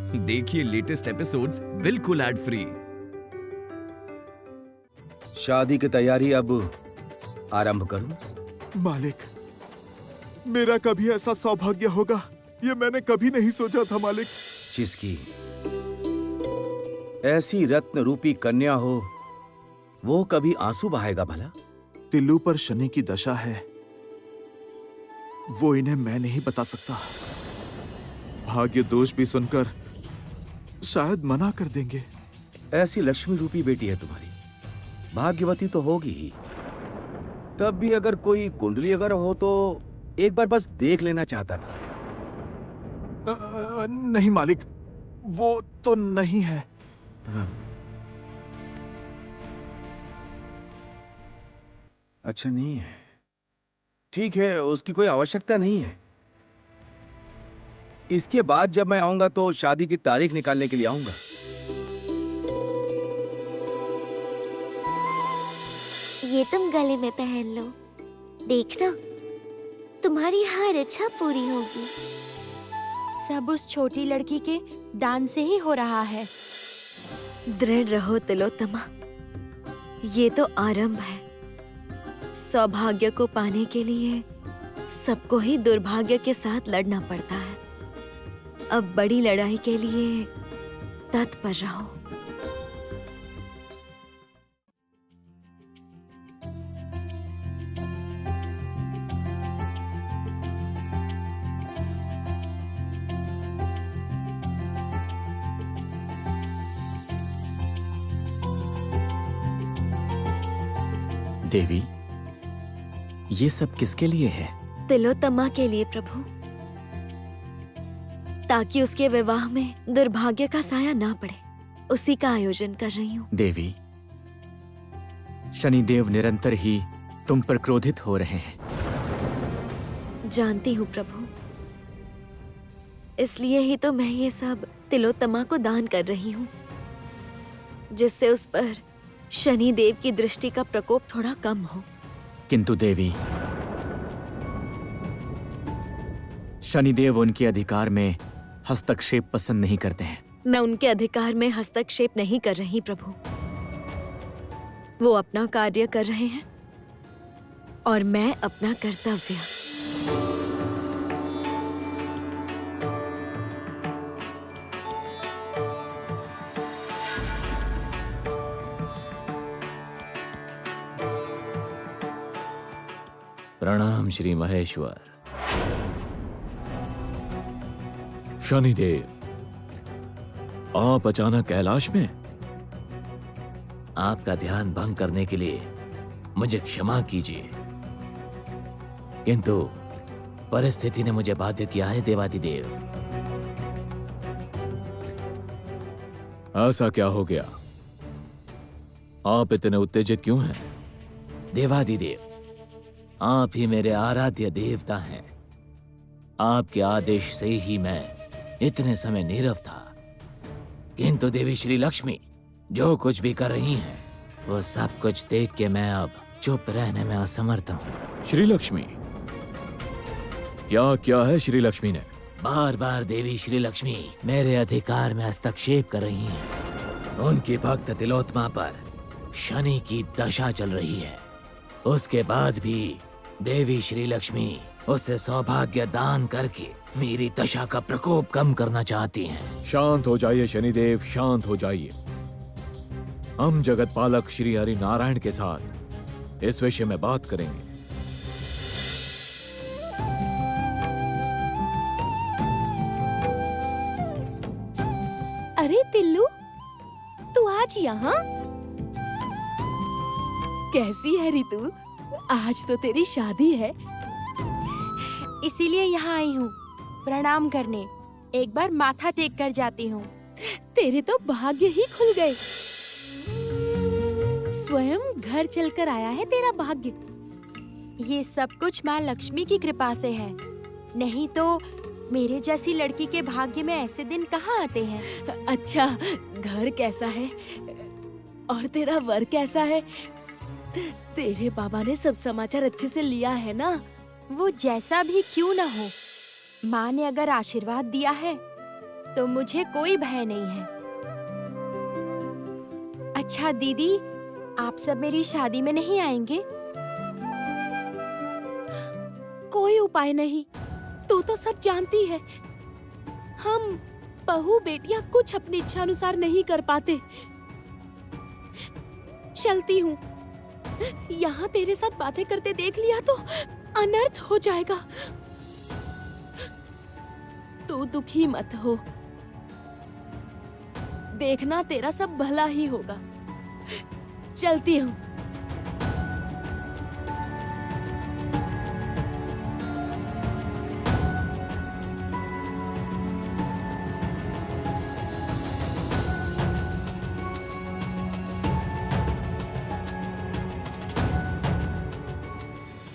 देखिए latest episodes बिल्कुल ad free. शादी की तैयारी अब आरंभ करूं? मालिक, मेरा कभी ऐसा सौभाग्य होगा ये मैंने कभी नहीं सोचा था मालिक। जिसकी ऐसी रत्न रूपी कन्या हो वो कभी आंसू बहाएगा भला? तिल्लू पर शनि की दशा है, वो इन्हें मैं नहीं बता सकता। भाग्य दोष भी सुनकर शायद मना कर देंगे। ऐसी लक्ष्मी रूपी बेटी है तुम्हारी, भाग्यवती तो होगी ही। तब भी अगर कोई कुंडली अगर हो तो एक बार बस देख लेना चाहता था। नहीं मालिक, वो तो नहीं है। अच्छा नहीं है, ठीक है, उसकी कोई आवश्यकता नहीं है। इसके बाद जब मैं आऊंगा तो शादी की तारीख निकालने के लिए आऊंगा। ये तुम गले में पहन लो, देखना तुम्हारी हर इच्छा पूरी होगी। सब उस छोटी लड़की के दान से ही हो रहा है। दृढ़ रहो तिलोत्तमा, ये तो आरंभ है। सौभाग्य को पाने के लिए सबको ही दुर्भाग्य के साथ लड़ना पड़ता है। अब बड़ी लड़ाई के लिए तत्पर रहो। देवी, ये सब किसके लिए है? तिलोत्तमा के लिए प्रभु, ताकि उसके विवाह में दुर्भाग्य का साया ना पड़े, उसी का आयोजन कर रही हूँ। देवी, शनिदेव निरंतर ही तुम पर क्रोधित हो रहे हैं। जानती हूँ प्रभु, इसलिए ही तो मैं ये सब तिलोत्तमा को दान कर रही हूँ, जिससे उस पर शनिदेव की दृष्टि का प्रकोप थोड़ा कम हो। किंतु देवी, शनिदेव उनके अधिकार में हस्तक्षेप पसंद नहीं करते हैं। मैं उनके अधिकार में हस्तक्षेप नहीं कर रही प्रभु, वो अपना कार्य कर रहे हैं और मैं अपना कर्तव्य। प्रणाम श्री महेश्वर। शनिदेव, आप अचानक कैलाश में? आपका ध्यान भंग करने के लिए मुझे क्षमा कीजिए, किंतु परिस्थिति ने मुझे बाध्य किया है देवादिदेव। ऐसा क्या हो गया? आप इतने उत्तेजित क्यों हैं? देवादिदेव, आप ही मेरे आराध्य देवता हैं। आपके आदेश से ही मैं इतने समय नीरव था, किंतु देवी श्री लक्ष्मी जो कुछ भी कर रही हैं, वो सब कुछ देख के मैं अब चुप रहने में असमर्थ हूँ। श्री लक्ष्मी? क्या क्या है श्री लक्ष्मी ने? बार बार देवी श्री लक्ष्मी मेरे अधिकार में हस्तक्षेप कर रही हैं। उनकी भक्त तिलोत्तमा पर शनि की दशा चल रही है। उसके बाद भी देवी श्री लक्ष्मी उसे सौभाग्य दान करके मेरी दशा का प्रकोप कम करना चाहती हैं। शांत हो जाइए शनिदेव, शांत हो जाइए। हम जगत पालक श्री हरि नारायण के साथ इस विषय में बात करेंगे। अरे तिल्लू, तू आज यहाँ? कैसी है रितु? आज तो तेरी शादी है। इसीलिए यहाँ आई हूँ प्रणाम करने। एक बार माथा टेक कर जाती हूँ। तेरे तो भाग्य ही खुल गए। स्वयं घर चलकर आया है तेरा भाग्य। ये सब कुछ माँ लक्ष्मी की कृपा से है, नहीं तो मेरे जैसी लड़की के भाग्य में ऐसे दिन कहाँ आते हैं। अच्छा, घर कैसा है और तेरा वर कैसा है? तेरे बाबा ने सब समाचार अच्छे से लिया है ना? वो जैसा भी क्यों ना हो, माँ ने अगर आशीर्वाद दिया है तो मुझे कोई भय नहीं है। अच्छा दीदी, आप सब मेरी शादी में नहीं आएंगे? कोई उपाय नहीं, तू तो सब जानती है। हम बहू बेटियां कुछ अपनी इच्छा अनुसार नहीं कर पाते। चलती हूँ। यहाँ तेरे साथ बातें करते देख लिया तो अनर्थ हो जाएगा। तू दुखी मत हो, देखना तेरा सब भला ही होगा। चलती हूँ।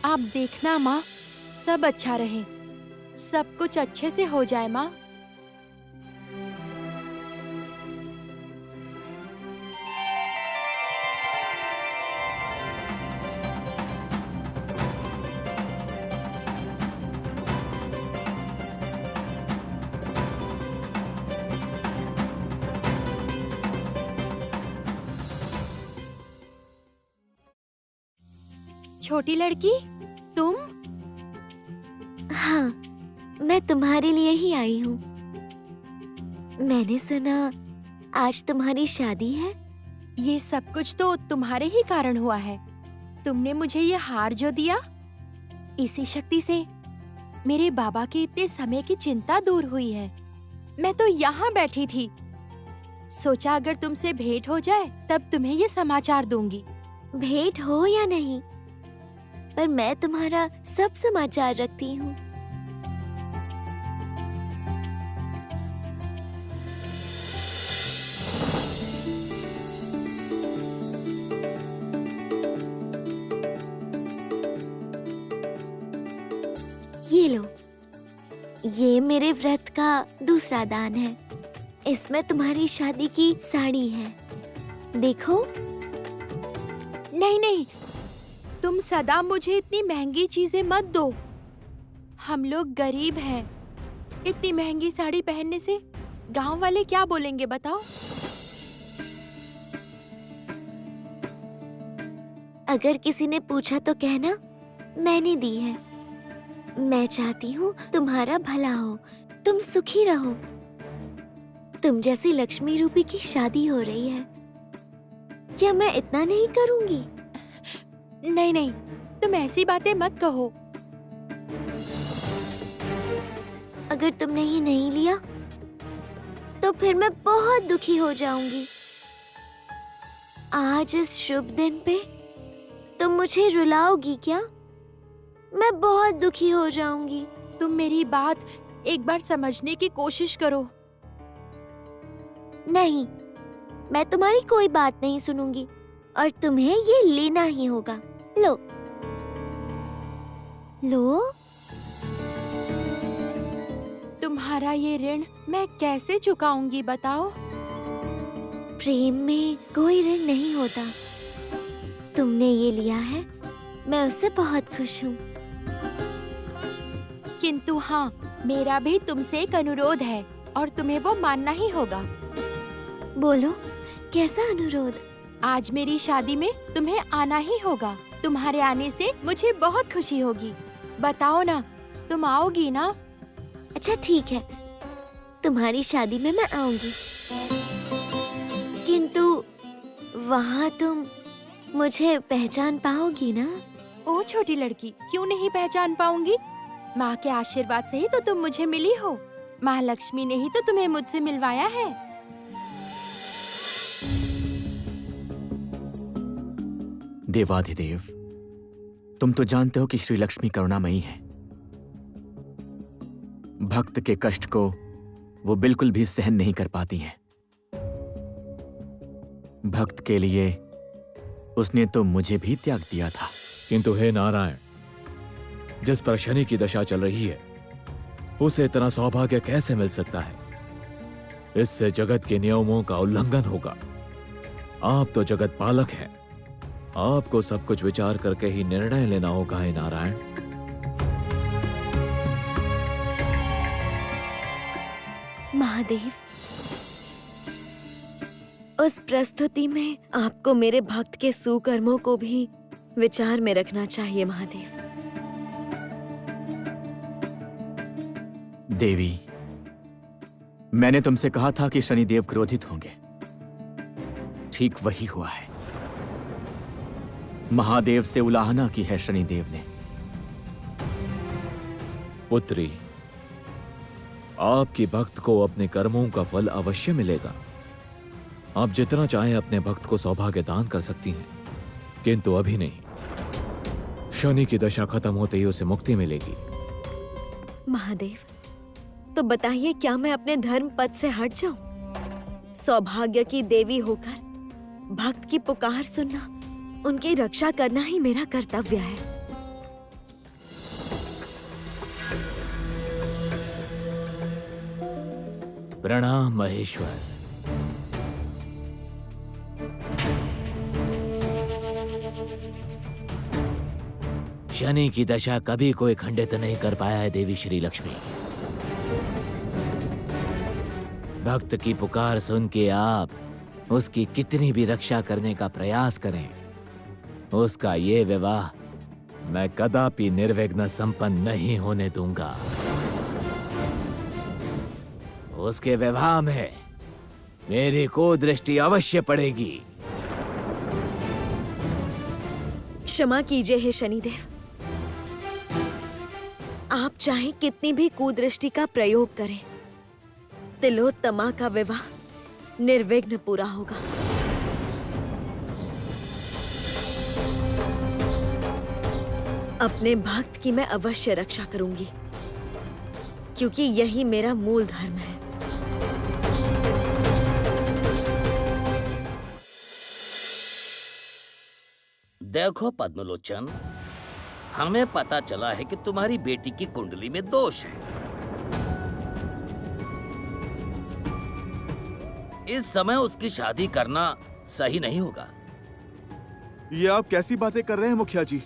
आप देखना माँ, सब अच्छा रहे, सब कुछ अच्छे से हो जाए माँ। छोटी लड़की, तुम? हाँ, मैं तुम्हारे लिए ही आई हूँ। मैंने सुना आज तुम्हारी शादी है। ये सब कुछ तो तुम्हारे ही कारण हुआ है। तुमने मुझे ये हार जो दिया, इसी शक्ति से मेरे बाबा की इतने समय की चिंता दूर हुई है। मैं तो यहाँ बैठी थी, सोचा अगर तुमसे भेंट हो जाए तब तुम्हें ये समाचार दूंगी। भेंट हो या नहीं, पर मैं तुम्हारा सब समाचार रखती हूँ। ये लो, ये मेरे व्रत का दूसरा दान है। इसमें तुम्हारी शादी की साड़ी है, देखो। नहीं नहीं, तुम सदा मुझे इतनी महंगी चीजें मत दो। हम लोग गरीब हैं। इतनी महंगी साड़ी पहनने से गांव वाले क्या बोलेंगे बताओ? अगर किसी ने पूछा तो कहना मैंने दी है। मैं चाहती हूँ तुम्हारा भला हो, तुम सुखी रहो। तुम जैसी लक्ष्मी रूपी की शादी हो रही है, क्या मैं इतना नहीं करूँगी? नहीं नहीं, तुम ऐसी बातें मत कहो। अगर तुमने ये नहीं लिया तो फिर मैं बहुत दुखी हो जाऊंगी। आज इस शुभ दिन पे तुम मुझे रुलाओगी क्या? मैं बहुत दुखी हो जाऊंगी। तुम मेरी बात एक बार समझने की कोशिश करो। नहीं, मैं तुम्हारी कोई बात नहीं सुनूंगी और तुम्हें ये लेना ही होगा। लो लो। तुम्हारा ये ऋण मैं कैसे चुकाऊंगी बताओ? प्रेम में कोई ऋण नहीं होता। तुमने ये लिया है, मैं उससे बहुत खुश हूँ। किंतु हाँ, मेरा भी तुमसे एक अनुरोध है और तुम्हें वो मानना ही होगा। बोलो, कैसा अनुरोध? आज मेरी शादी में तुम्हें आना ही होगा। तुम्हारे आने से मुझे बहुत खुशी होगी। बताओ ना, तुम आओगी ना? अच्छा ठीक है, तुम्हारी शादी में मैं आऊंगी, किंतु वहाँ तुम मुझे पहचान पाओगी ना? ओ छोटी लड़की, क्यों नहीं पहचान पाऊंगी? माँ के आशीर्वाद से ही तो तुम मुझे मिली हो। माँ लक्ष्मी ने ही तो तुम्हें मुझसे मिलवाया है। देवाधिदेव, तुम तो जानते हो कि श्री लक्ष्मी करुणामयी है। भक्त के कष्ट को वो बिल्कुल भी सहन नहीं कर पाती हैं। भक्त के लिए उसने तो मुझे भी त्याग दिया था। किंतु हे नारायण, जिस पर शनि की दशा चल रही है, उसे इतना सौभाग्य कैसे मिल सकता है? इससे जगत के नियमों का उल्लंघन होगा। आप तो जगत पालक हैं, आपको सब कुछ विचार करके ही निर्णय लेना होगा। हे नारायण, महादेव महादेव, उस प्रस्तुति में आपको मेरे भक्त के सुकर्मों को भी विचार में रखना चाहिए महादेव। देवी, मैंने तुमसे कहा था कि शनिदेव क्रोधित होंगे। ठीक वही हुआ है। महादेव से उलाहना की है शनिदेव ने। पुत्री, आपकी भक्त को अपने कर्मों का फल अवश्य मिलेगा। आप जितना चाहें अपने भक्त को सौभाग्य दान कर सकती हैं, किंतु अभी नहीं। शनि की दशा खत्म होते ही उसे मुक्ति मिलेगी। महादेव, तो बताइए, क्या मैं अपने धर्म पद से हट जाऊं? सौभाग्य की देवी होकर भक्त की पुकार सुनना, उनकी रक्षा करना ही मेरा कर्तव्य है। प्रणाम महेश्वर। शनि की दशा कभी कोई खंडित नहीं कर पाया है देवी श्री लक्ष्मी। भक्त की पुकार सुन के आप उसकी कितनी भी रक्षा करने का प्रयास करें, उसका ये विवाह मैं कदापि निर्विघ्न संपन्न नहीं होने दूंगा। उसके विवाह में मेरी को दृष्टि अवश्य पड़ेगी। क्षमा कीजिए हे शनिदेव, आप चाहे कितनी भी कुदृष्टि का प्रयोग करें, तिलोत्तमा का विवाह निर्विघ्न पूरा होगा। अपने भक्त की मैं अवश्य रक्षा करूंगी, क्योंकि यही मेरा मूल धर्म है। देखो पद्मलोचन, हमें पता चला है कि तुम्हारी बेटी की कुंडली में दोष है। इस समय उसकी शादी करना सही नहीं होगा। ये आप कैसी बातें कर रहे हैं मुखिया जी?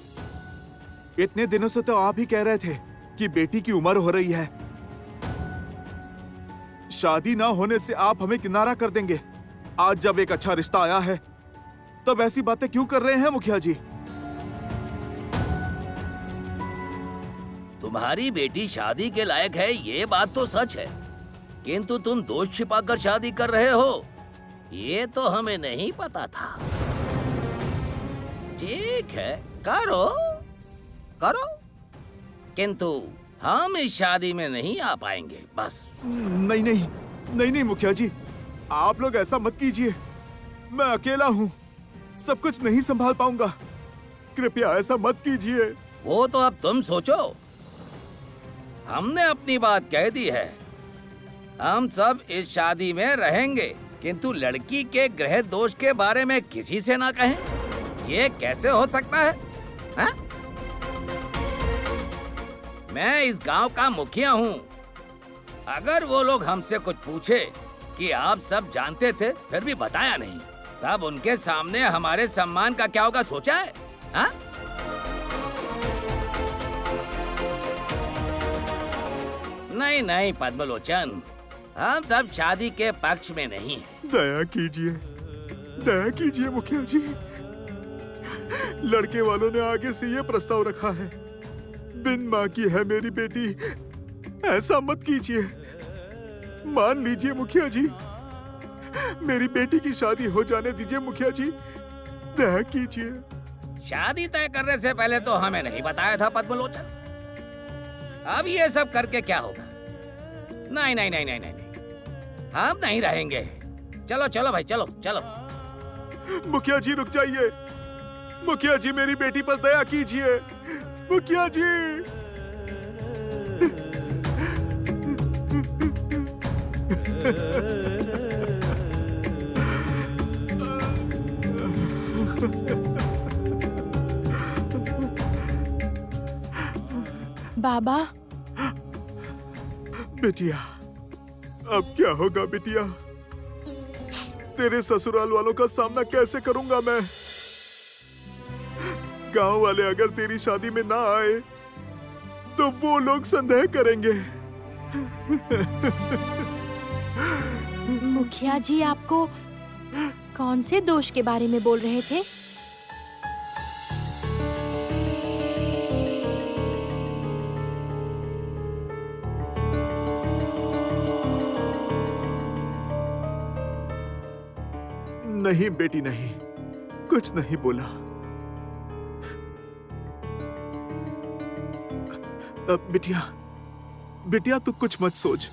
इतने दिनों से तो आप ही कह रहे थे कि बेटी की उम्र हो रही है, शादी ना होने से आप हमें किनारा कर देंगे। आज जब एक अच्छा रिश्ता आया है, तब ऐसी बातें क्यों कर रहे हैं मुखिया जी? तुम्हारी बेटी शादी के लायक है, ये बात तो सच है, किंतु तुम दोष छिपाकर शादी कर रहे हो, ये तो हमें नहीं पता था। ठीक है, करो करो, किंतु हम इस शादी में नहीं आ पाएंगे बस। नहीं नहीं नहीं नहीं मुखिया जी, आप लोग ऐसा मत कीजिए। मैं अकेला हूँ, सब कुछ नहीं संभाल पाऊंगा। कृपया ऐसा मत कीजिए। वो तो अब तुम सोचो। हमने अपनी बात कह दी है, हम सब इस शादी में रहेंगे, किंतु लड़की के ग्रह दोष के बारे में किसी से ना कहें। ये कैसे हो सकता है, हा? मैं इस गांव का मुखिया हूँ। अगर वो लोग हमसे कुछ पूछे कि आप सब जानते थे फिर भी बताया नहीं, तब उनके सामने हमारे सम्मान का क्या होगा, सोचा है? हा? नहीं नहीं पद्मलोचन, हम सब शादी के पक्ष में नहीं हैं। दया कीजिए मुखिया जी। लड़के वालों ने आगे से ये प्रस्ताव रखा है, बिन माँ की है मेरी बेटी, ऐसा मत कीजिए। मान लीजिए मुखिया जी, मेरी बेटी की शादी हो जाने दीजिए मुखिया जी, दया कीजिए। शादी तय करने से पहले तो हमें नहीं बताया था पद्मलोचन। अब ये सब करके क्या होगा? नहीं नहीं नहीं नहीं नहीं, हम नहीं रहेंगे। चलो चलो भाई, चलो चलो। मुखिया जी रुक जाइए। मुखिया जी, मेरी बेटी पर दया कीजिए। मुखिया जी। बाबा, बेटिया, अब क्या होगा बेटिया? तेरे ससुराल वालों का सामना कैसे करूंगा मैं? गांव वाले अगर तेरी शादी में ना आए तो वो लोग संदेह करेंगे। मुखिया जी आपको कौन से दोष के बारे में बोल रहे थे? नहीं बेटी, नहीं, कुछ नहीं बोला। अब बिटिया, बिटिया तू कुछ मत सोच,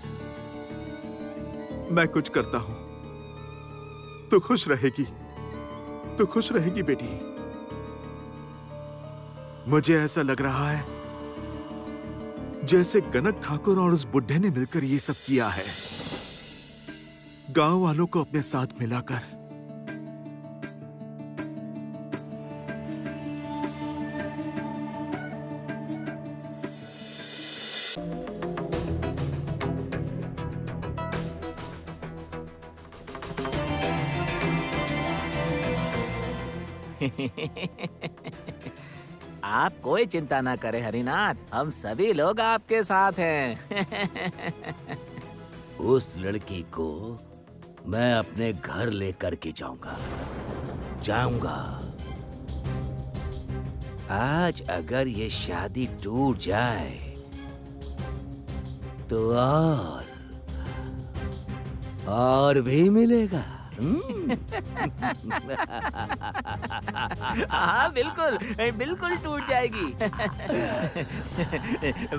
मैं कुछ करता हूं। तू खुश रहेगी, तू खुश रहेगी बेटी। मुझे ऐसा लग रहा है जैसे गनक ठाकुर और उस बुढ़े ने मिलकर ये सब किया है, गांव वालों को अपने साथ मिलाकर। आप कोई चिंता ना करें हरिनाथ, हम सभी लोग आपके साथ हैं। उस लड़की को मैं अपने घर लेकर के जाऊंगा। आज अगर ये शादी टूट जाए तो और भी मिलेगा। हाँ बिल्कुल, बिल्कुल टूट जाएगी।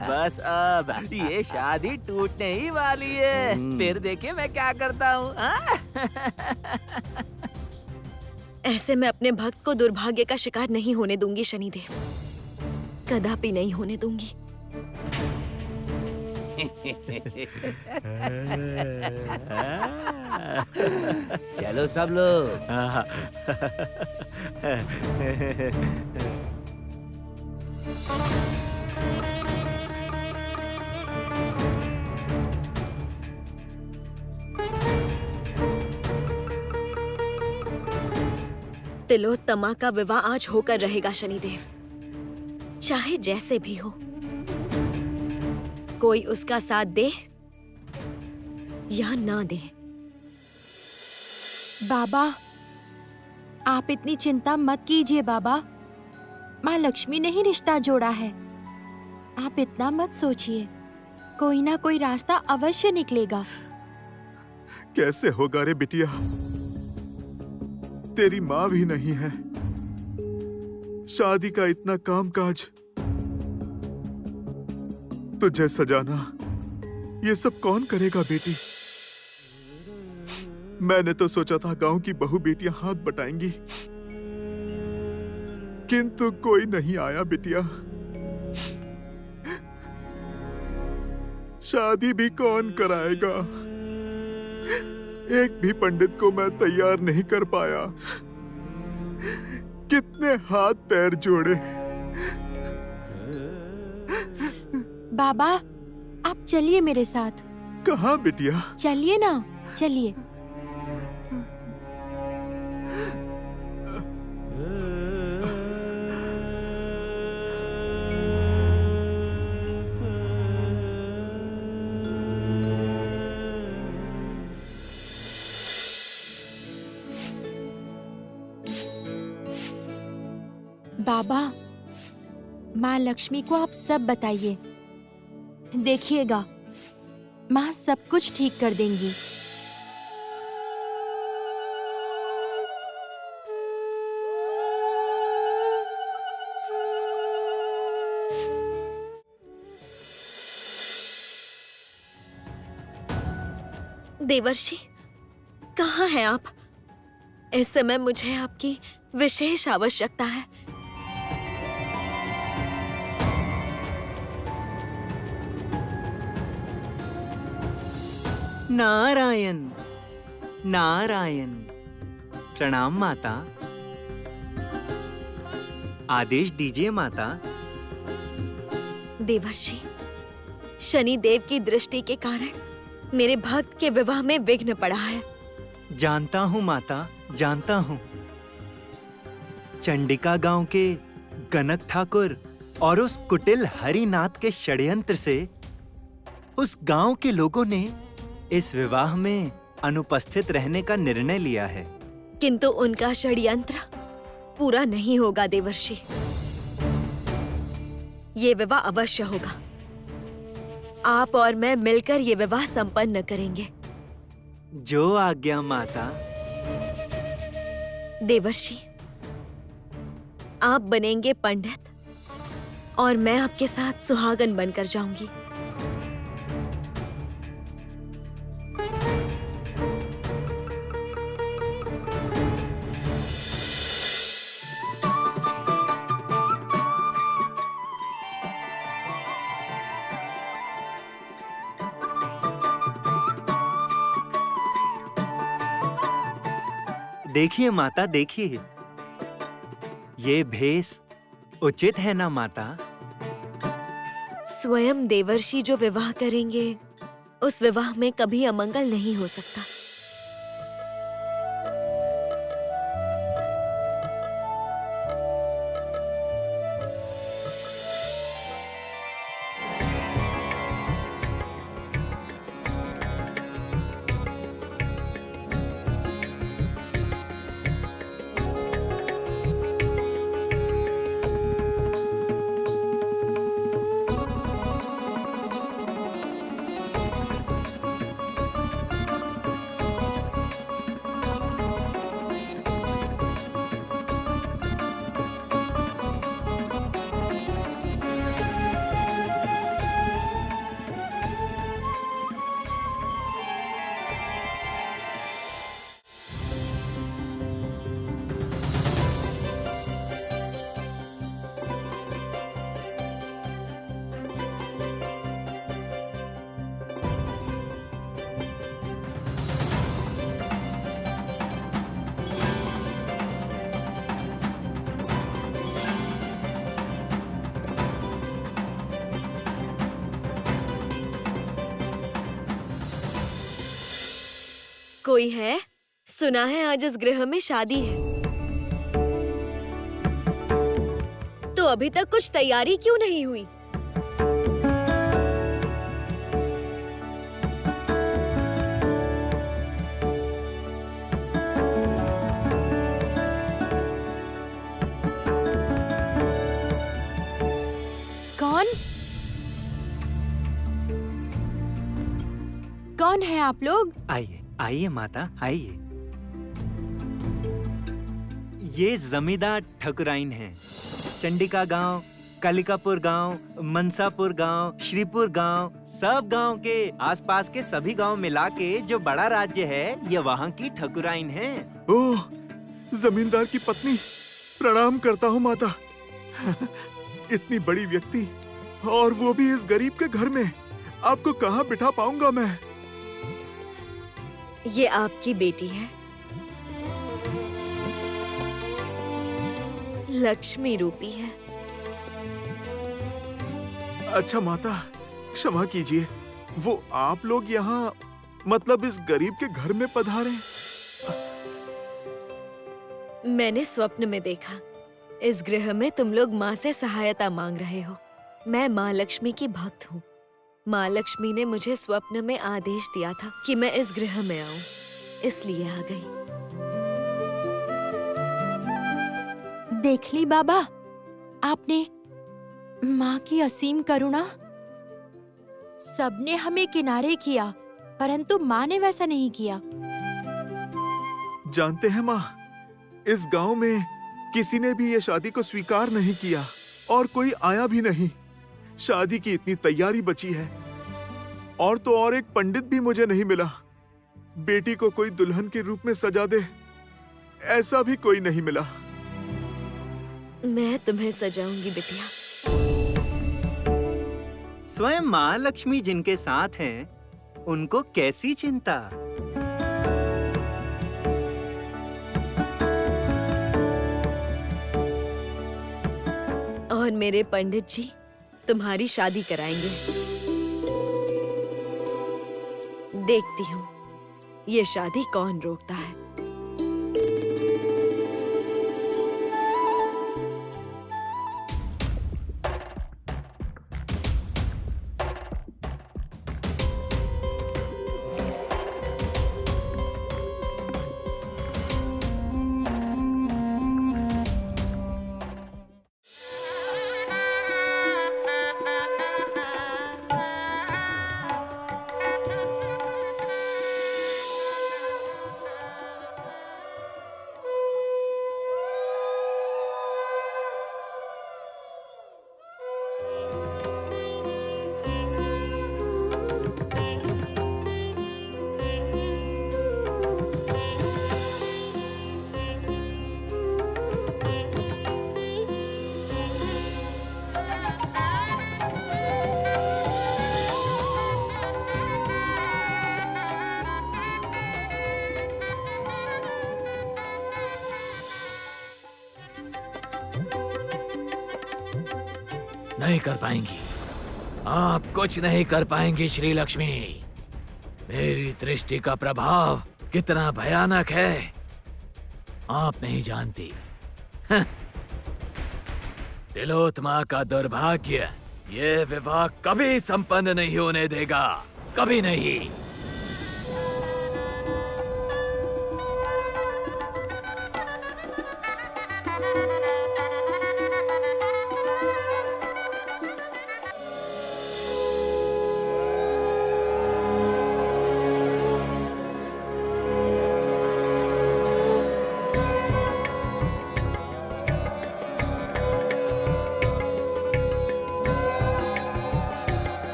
बस अब ये शादी टूटने ही वाली है, फिर देखिए मैं क्या करता हूँ। ऐसे मैं अपने भक्त को दुर्भाग्य का शिकार नहीं होने दूंगी शनिदेव, कदापि नहीं होने दूंगी। चलो सब लोग। तिलोत्तमा का विवाह आज होकर रहेगा शनिदेव, चाहे जैसे भी हो। कोई उसका साथ दे या ना दे। बाबा, आप इतनी चिंता मत कीजिए बाबा, माँ लक्ष्मी ने ही रिश्ता जोड़ा है। आप इतना मत सोचिए, कोई ना कोई रास्ता अवश्य निकलेगा। कैसे होगा रे बिटिया, तेरी माँ भी नहीं है, शादी का इतना कामकाज, तुझे सजाना, ये सब कौन करेगा बेटी? मैंने तो सोचा था गांव की बहू बेटियां हाथ बटाएंगी, किंतु कोई नहीं आया बिटिया। शादी भी कौन कराएगा? एक भी पंडित को मैं तैयार नहीं कर पाया। कितने हाथ पैर जोड़े। बाबा, आप चलिए मेरे साथ। कहाँ बिटिया? चलिए ना, चलिए। बाबा, माँ लक्ष्मी को आप सब बताइए, देखिएगा माँ सब कुछ ठीक कर देंगी। देवर्षि, कहाँ हैं आप? इस समय मुझे आपकी विशेष आवश्यकता है। नारायण नारायण। प्रणाम माता। आदेश दीजिए माता। देवर्षि, शनि देव की दृष्टि के कारण मेरे भक्त के विवाह में विघ्न पड़ा है। जानता हूँ माता, जानता हूँ। चंडिका गांव के गनक ठाकुर और उस कुटिल हरिनाथ के षड्यंत्र से उस गांव के लोगों ने इस विवाह में अनुपस्थित रहने का निर्णय लिया है। किंतु उनका षड्यंत्र पूरा नहीं होगा देवर्षि। ये विवाह अवश्य होगा। आप और मैं मिलकर ये विवाह संपन्न करेंगे। जो आज्ञा माता। देवर्षि, आप बनेंगे पंडित और मैं आपके साथ सुहागन बनकर जाऊंगी। देखिए माता, देखिए, ये भेष उचित है ना माता? स्वयं देवर्षि जो विवाह करेंगे, उस विवाह में कभी अमंगल नहीं हो सकता। कोई है? सुना है आज इस गृह में शादी है। तो अभी तक कुछ तैयारी क्यों नहीं हुई? कौन है आप लोग? आइए आइए माता, आइए। ये जमींदार ठकुराइन हैं। चंडिका गांव, कालिकापुर गांव, मनसापुर गांव, श्रीपुर गांव, सब गांव के आसपास के सभी गांव मिला के जो बड़ा राज्य है, ये वहाँ की ठकुराइन है। ओह, जमींदार की पत्नी, प्रणाम करता हूँ माता। इतनी बड़ी व्यक्ति और वो भी इस गरीब के घर में, आपको कहाँ बिठा पाऊंगा मैं? ये आपकी बेटी है, लक्ष्मी रूपी है। अच्छा माता, क्षमा कीजिए, वो आप लोग यहाँ मतलब इस गरीब के घर में पधारे? मैंने स्वप्न में देखा, इस गृह में तुम लोग माँ से सहायता मांग रहे हो। मैं माँ लक्ष्मी की भक्त हूँ। माँ लक्ष्मी ने मुझे स्वप्न में आदेश दिया था कि मैं इस गृह में आऊं, इसलिए आ गई। देख ली बाबा, आपने माँ की असीम करुणा। सबने हमें किनारे किया, परंतु माँ ने वैसा नहीं किया। जानते हैं माँ, इस गांव में किसी ने भी ये शादी को स्वीकार नहीं किया और कोई आया भी नहीं। शादी की इतनी तैयारी बची है और तो और एक पंडित भी मुझे नहीं मिला। बेटी को कोई दुल्हन के रूप में सजा दे, ऐसा भी कोई नहीं मिला। मैं तुम्हें सजाऊंगी बिटिया। स्वयं माँ लक्ष्मी जिनके साथ हैं, उनको कैसी चिंता। और मेरे पंडित जी तुम्हारी शादी कराएंगे। देखती हूँ ये शादी कौन रोकता है। नहीं कर पाएंगी। आप कुछ नहीं कर पाएंगी श्री लक्ष्मी। मेरी दृष्टि का प्रभाव कितना भयानक है आप नहीं जानती। हं। तिलोत्मा का दुर्भाग्य ये विवाह कभी संपन्न नहीं होने देगा, कभी नहीं।